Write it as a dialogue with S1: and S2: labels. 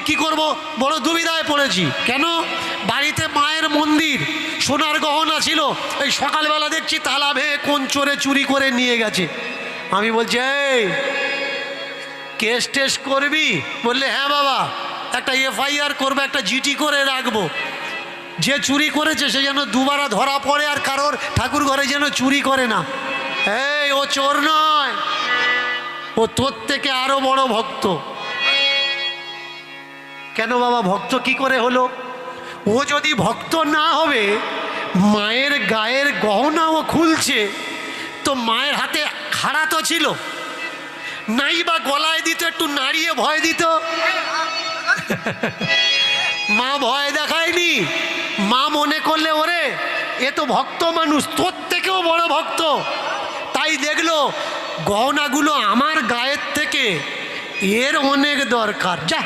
S1: কি করব, বড় দুবিধায় পড়েছি। কেন? বাড়িতে মায়ের মন্দির, সোনার গহনা ছিল, এই সকালবেলা দেখছি তালা ভেঙে কোন চোরে চুরি করে নিয়ে গেছে। আমি বলছি, এই কেস টেস করবি? বললে হ্যাঁ বাবা, একটা FIR করবো, একটা GT করে রাখবো, যে চুরি করেছে সে যেন দুবারা ধরা পড়ে আর কারোর ঠাকুর ঘরে যেন চুরি করে না। এই ও চোর নয়, ও তোর থেকে আরো বড় ভক্ত। কেন বাবা, ভক্ত কি করে হলো? ও যদি ভক্ত না হবে, মায়ের গায়ের গহনা ও খুলছে, তো মায়ের হাতে খাড়া তো ছিল নাই, বা গলায় দিত, একটু নাড়িয়ে ভয় দিত। মা ভয় দেখায়নি। মা মনে করলে ওরে এ তো ভক্ত মানুষ, তোর থেকেও বড় ভক্ত, তাই দেখলো গহনাগুলো আমার গায়ের থেকে এর অনেক দরকার, যা